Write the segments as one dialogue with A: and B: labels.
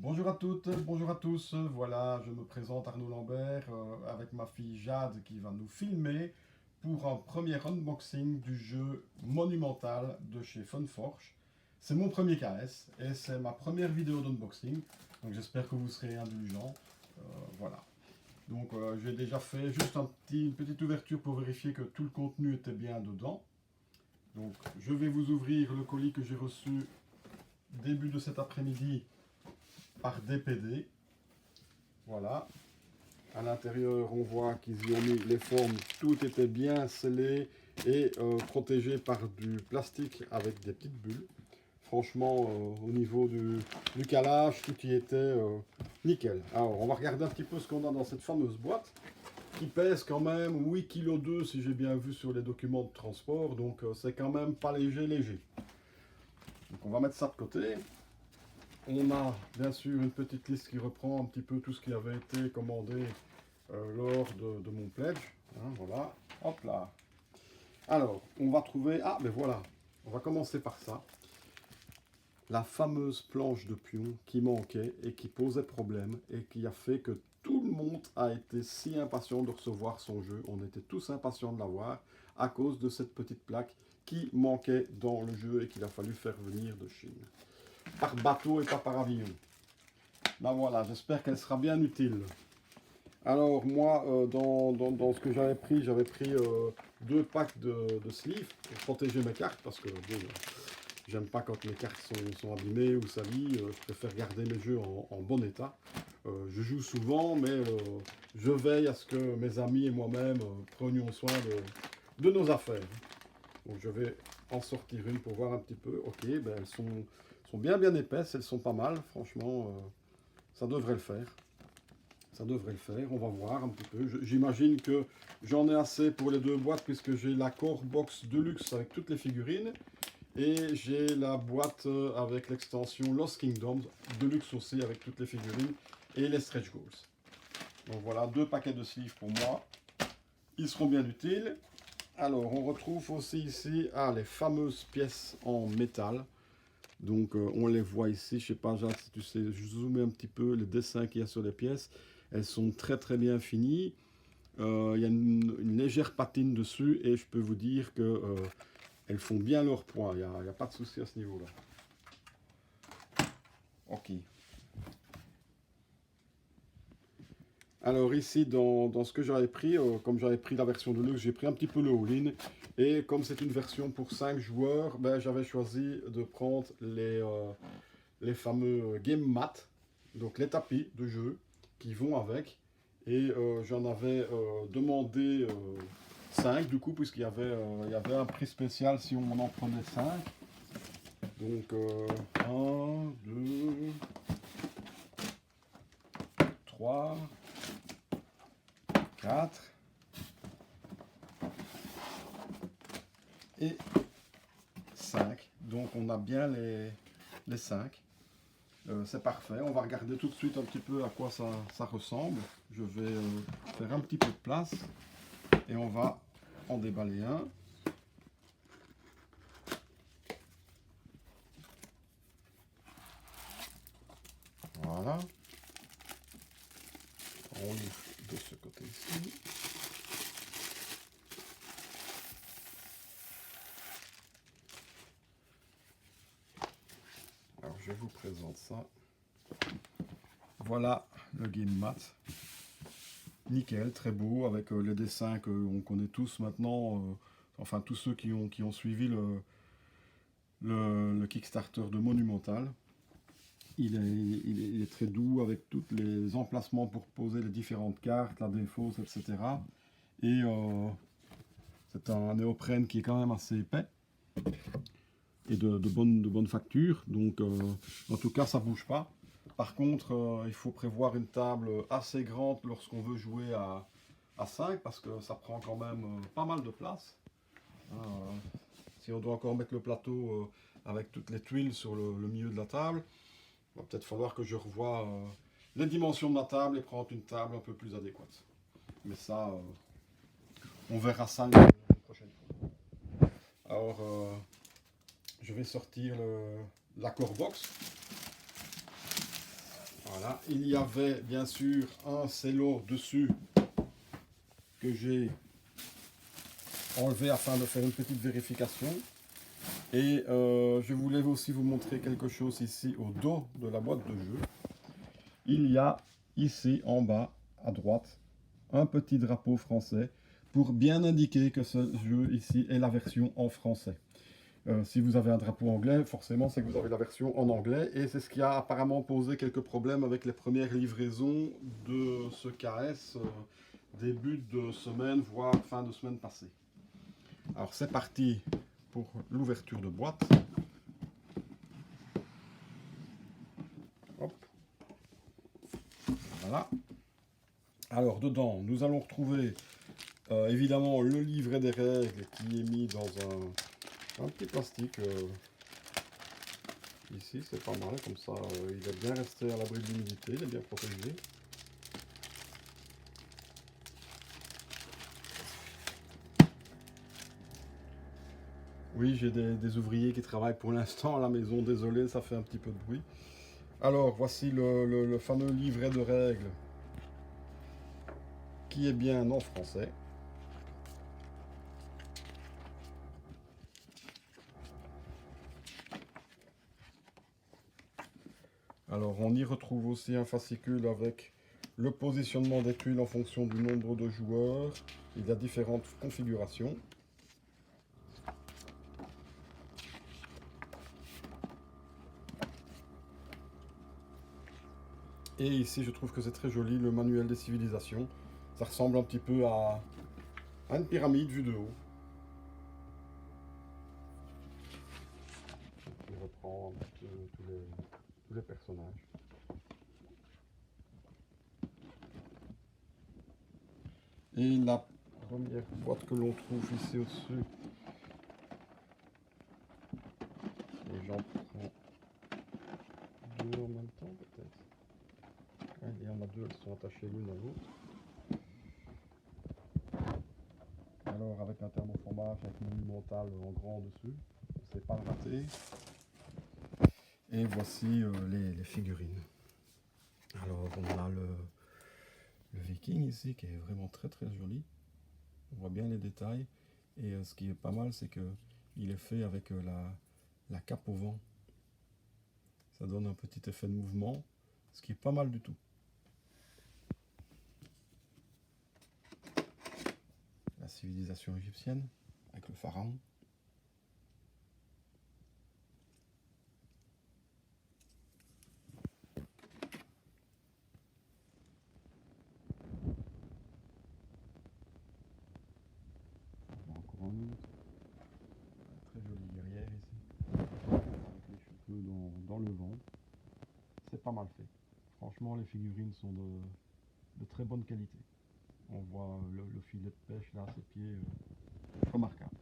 A: Bonjour à toutes, bonjour à tous. Voilà, je me présente Arnaud Lambert avec ma fille Jade qui va nous filmer pour un premier unboxing du jeu Monumental de chez Funforge. C'est mon premier KS et c'est ma première vidéo d'unboxing, donc j'espère que vous serez indulgents. Voilà. Donc j'ai déjà fait juste une petite ouverture pour vérifier que tout le contenu était bien dedans. Donc je vais vous ouvrir le colis que j'ai reçu début de cet après-midi par DPD. Voilà. À l'intérieur, on voit qu'ils y ont mis les formes. Tout était bien scellé et protégé par du plastique avec des petites bulles. Franchement, au niveau du calage, tout y était nickel. Alors, on va regarder un petit peu ce qu'on a dans cette fameuse boîte qui pèse quand même 8,2 kg si j'ai bien vu sur les documents de transport. Donc, c'est quand même pas léger. Donc, on va mettre ça de côté. On a bien sûr une petite liste qui reprend un petit peu tout ce qui avait été commandé lors de mon pledge. Hein, voilà, hop là. Alors, on va trouver... Ah, ben voilà, on va commencer par ça. La fameuse planche de pion qui manquait et qui posait problème et qui a fait que tout le monde a été si impatient de recevoir son jeu. On était tous impatients de l'avoir à cause de cette petite plaque qui manquait dans le jeu et qu'il a fallu faire venir de Chine. Par bateau et pas par avion. Ben voilà, j'espère qu'elle sera bien utile. Alors moi, dans ce que j'avais pris 2 packs de sleeves pour protéger mes cartes parce que bon, j'aime pas quand mes cartes sont abîmées ou salies. Je préfère garder mes jeux en bon état. Je joue souvent, mais je veille à ce que mes amis et moi-même prenions soin de nos affaires. Donc je vais en sortir une pour voir un petit peu. Ok, ben elles sont bien épaisses, elles sont pas mal, franchement, ça devrait le faire. Ça devrait le faire, on va voir un petit peu. J'imagine que j'en ai assez pour les 2 boîtes puisque j'ai la Core Box Deluxe avec toutes les figurines et j'ai la boîte avec l'extension Lost Kingdoms Deluxe aussi avec toutes les figurines et les stretch goals. Donc voilà, 2 paquets de sleeves pour moi. Ils seront bien utiles. Alors, on retrouve aussi ici les fameuses pièces en métal. Donc, on les voit ici. Je sais pas, Jacques, si tu sais, je zoome un petit peu les dessins qu'il y a sur les pièces. Elles sont très bien finies. Il y a une légère patine dessus et je peux vous dire que elles font bien leur poids. Il n'y a pas de souci à ce niveau-là. Ok. Alors ici, dans ce que j'avais pris, comme j'avais pris la version de luxe, j'ai pris un petit peu le all-in. Et comme c'est une version pour 5 joueurs, ben, j'avais choisi de prendre les fameux game mats, donc les tapis de jeu qui vont avec. Et j'en avais demandé 5 du coup, puisqu'il y avait un prix spécial si on en prenait 5. Donc 1, 2, 3, 4 et 5. Donc on a bien les 5. C'est parfait. On va regarder tout de suite un petit peu à quoi ça ressemble. Je vais faire un petit peu de place et on va en déballer un. Voilà. On ouvre de ce côté-ci. Alors je vous présente ça. Voilà le game mat. Nickel, très beau, avec les dessins qu'on connaît tous maintenant, enfin tous ceux qui ont suivi le Kickstarter de Monumental. Il est très doux avec tous les emplacements pour poser les différentes cartes, la défausse, etc. Et c'est un néoprène qui est quand même assez épais et de bonne facture. Donc en tout cas ça bouge pas. Par contre il faut prévoir une table assez grande lorsqu'on veut jouer à 5 parce que ça prend quand même pas mal de place. Si on doit encore mettre le plateau avec toutes les tuiles sur le milieu de la table, il va peut-être falloir que je revoie les dimensions de ma table et prendre une table un peu plus adéquate. Mais ça, on verra ça la prochaine fois. Alors, je vais sortir la Core Box. Voilà, il y avait bien sûr un cello dessus que j'ai enlevé afin de faire une petite vérification. Et je voulais aussi vous montrer quelque chose ici au dos de la boîte de jeu. Il y a ici en bas à droite un petit drapeau français pour bien indiquer que ce jeu ici est la version en français. Si vous avez un drapeau anglais, forcément c'est que vous avez la version en anglais, et c'est ce qui a apparemment posé quelques problèmes avec les premières livraisons de ce KS début de semaine, voire fin de semaine passée. Alors c'est parti pour l'ouverture de boîte. Hop. Voilà. Alors dedans, nous allons retrouver évidemment le livret des règles qui est mis dans un petit plastique. Ici, c'est pas mal, comme ça il est bien resté à l'abri de l'humidité, il est bien protégé. Oui, j'ai des ouvriers qui travaillent pour l'instant à la maison, désolé, ça fait un petit peu de bruit. Alors, voici le fameux livret de règles qui est bien en français. Alors, on y retrouve aussi un fascicule avec le positionnement des tuiles en fonction du nombre de joueurs. Il y a différentes configurations. Et ici, je trouve que c'est très joli, le manuel des civilisations. Ça ressemble un petit peu à une pyramide vue de haut. Il reprend tous les personnages. Et la première boîte que l'on trouve ici au-dessus, et j'en prends deux en même temps peut-être. Il y en a deux, elles sont attachées l'une à l'autre. Alors avec un thermoformage avec monumental en grand dessus, c'est pas le rater. Et voici les figurines. Alors on a le Viking ici qui est vraiment très très joli. On voit bien les détails. Et ce qui est pas mal, c'est que il est fait avec la cape au vent. Ça donne un petit effet de mouvement, ce qui est pas mal du tout. La civilisation égyptienne avec le pharaon. Encore un autre. Très jolie guerrière ici. Avec les cheveux dans le vent. C'est pas mal fait. Franchement, les figurines sont de très bonne qualité. On voit le filet de pêche là à ses pieds, remarquable.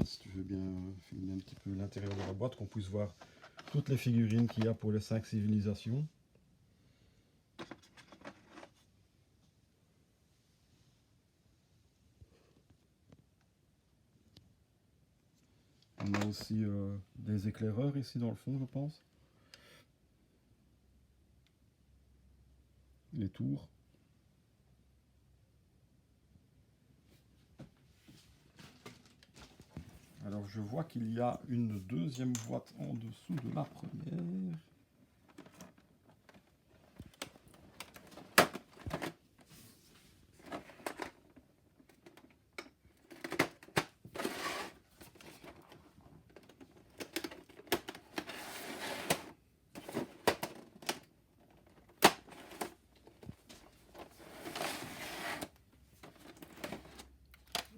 A: Si tu veux bien filmer un petit peu l'intérieur de la boîte, qu'on puisse voir toutes les figurines qu'il y a pour les 5 civilisations. On a aussi des éclaireurs ici dans le fond, je pense. Les tours. Alors je vois qu'il y a une deuxième boîte en dessous de la première.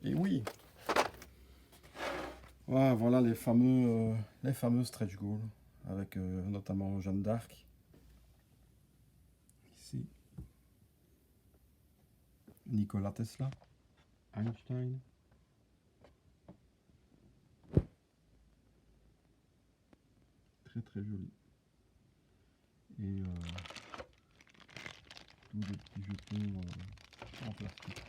A: Et oui, voilà les fameux stretch goals avec notamment Jeanne d'Arc. Ici, Nikola Tesla, Einstein. Très très joli. Et tous les petits jetons en plastique.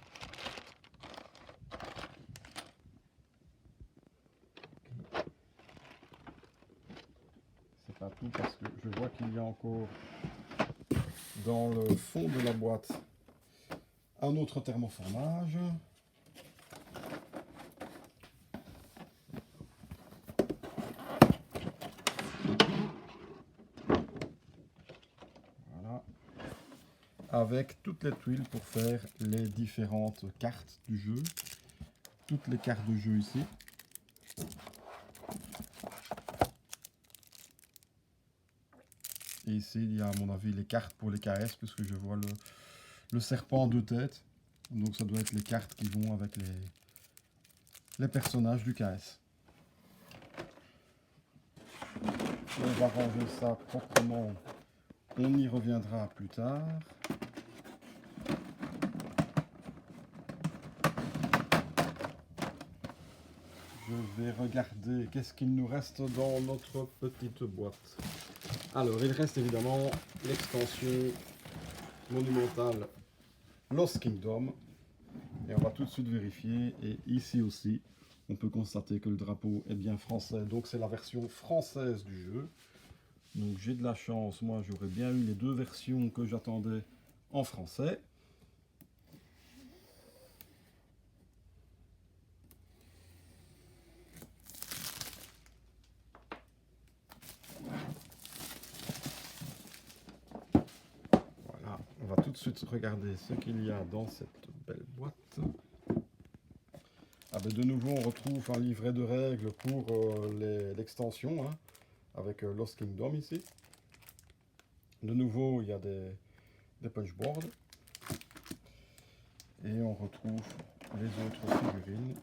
A: C'est pas tout parce que je vois qu'il y a encore dans le fond de la boîte un autre thermoformage. Voilà. Avec toutes les tuiles pour faire les différentes cartes du jeu. Toutes les cartes de jeu ici. Et ici, il y a à mon avis les cartes pour les KS, puisque je vois le serpent à deux têtes. Donc ça doit être les cartes qui vont avec les personnages du KS. On va ranger ça proprement. On y reviendra plus tard. Je vais regarder qu'est-ce qu'il nous reste dans notre petite boîte. Alors, il reste évidemment l'extension monumentale Lost Kingdom. Et on va tout de suite vérifier. Et ici aussi, on peut constater que le drapeau est bien français. Donc, c'est la version française du jeu. Donc, j'ai de la chance. Moi, j'aurais bien eu les deux versions que j'attendais en français. Voilà, on va tout de suite regarder ce qu'il y a dans cette belle boîte. Ah ben de nouveau, on retrouve un livret de règles pour l'extension, hein, avec Lost Kingdom ici. De nouveau, il y a des punchboards. Et on retrouve les autres figurines.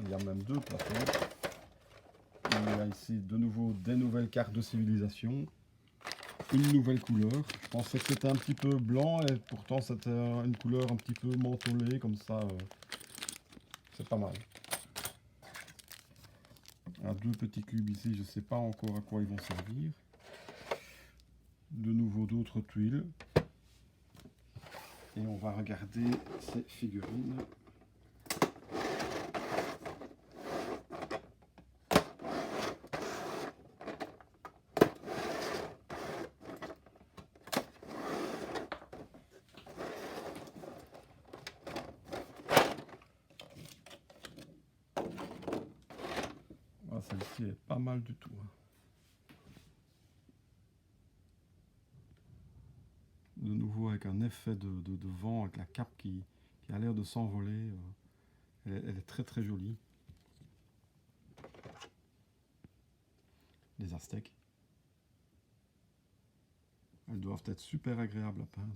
A: Il y a même deux plateaux. Il y a ici de nouveau des nouvelles cartes de civilisation. Une nouvelle couleur. Je pensais que c'était un petit peu blanc et pourtant c'était une couleur un petit peu mentholée comme ça. C'est pas mal. Il y a deux petits cubes ici, je ne sais pas encore à quoi ils vont servir. De nouveau d'autres tuiles. Et on va regarder ces figurines. Ah, celle-ci est pas mal du tout. De nouveau avec un effet de vent, avec la cape qui a l'air de s'envoler. Elle est très très jolie. Les Aztèques. Elles doivent être super agréables à peindre.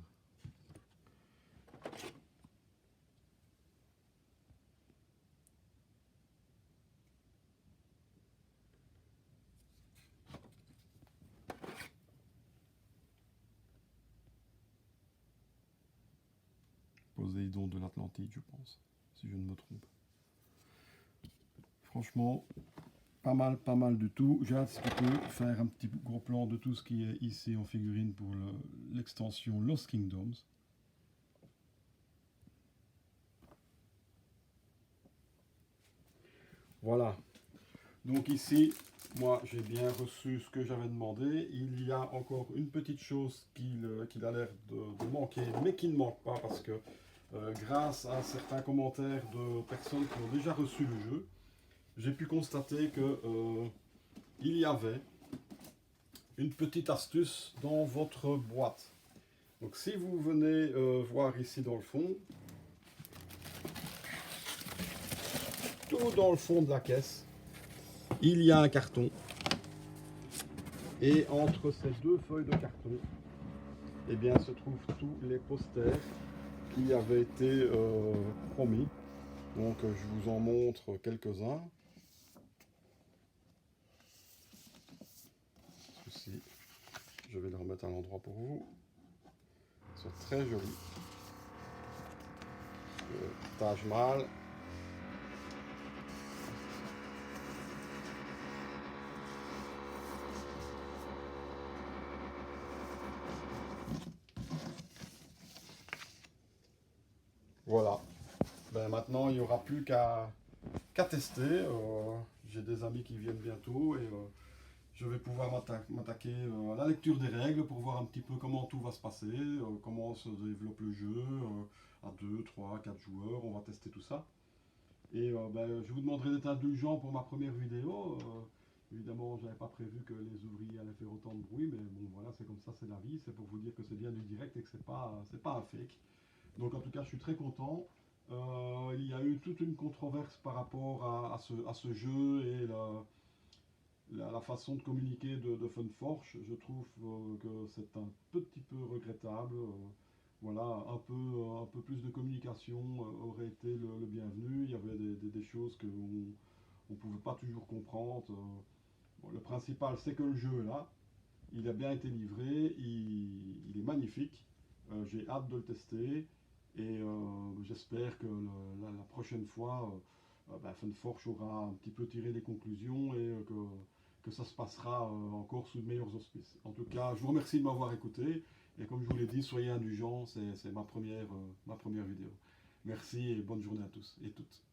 A: Poséidon de l'Atlantide, je pense, si je ne me trompe. Franchement, pas mal du tout. J'ai hâte de faire un petit gros plan de tout ce qui est ici en figurine pour l'extension Lost Kingdoms. Voilà. Donc ici, moi j'ai bien reçu ce que j'avais demandé. Il y a encore une petite chose qu'il a l'air de manquer, mais qui ne manque pas parce que grâce à certains commentaires de personnes qui ont déjà reçu le jeu, j'ai pu constater que il y avait une petite astuce dans votre boîte. Donc si vous venez voir ici dans le fond, tout dans le fond de la caisse, il y a un carton. Et entre ces deux feuilles de carton, eh bien, se trouvent tous les posters qui avaient été promis. Donc je vous en montre quelques-uns. Ceci, je vais le remettre à l'endroit pour vous. Ils sont très jolis. Taj Mahal. Voilà. Ben, maintenant, il n'y aura plus qu'à tester. J'ai des amis qui viennent bientôt et je vais pouvoir m'attaquer à la lecture des règles pour voir un petit peu comment tout va se passer, comment se développe le jeu, à 2, 3, 4 joueurs. On va tester tout ça. Et ben, je vous demanderai d'être indulgent pour ma première vidéo. Évidemment, je n'avais pas prévu que les ouvriers allaient faire autant de bruit, mais bon, voilà, c'est comme ça, c'est la vie. C'est pour vous dire que c'est bien du direct et que c'est pas un fake. Donc, en tout cas, je suis très content. Il y a eu toute une controverse par rapport à ce jeu et la façon de communiquer de Funforge. Je trouve que c'est un petit peu regrettable. Voilà, un peu plus de communication aurait été le bienvenu. Il y avait des choses qu'on ne pouvait pas toujours comprendre. Bon, le principal, c'est que le jeu, là, il a bien été livré, il est magnifique. J'ai hâte de le tester et j'espère que la prochaine fois, ben, Funforge aura un petit peu tiré des conclusions et que ça se passera encore sous de meilleurs auspices. En tout cas, je vous remercie de m'avoir écouté et comme je vous l'ai dit, soyez indulgents, c'est ma première vidéo. Merci et bonne journée à tous et toutes.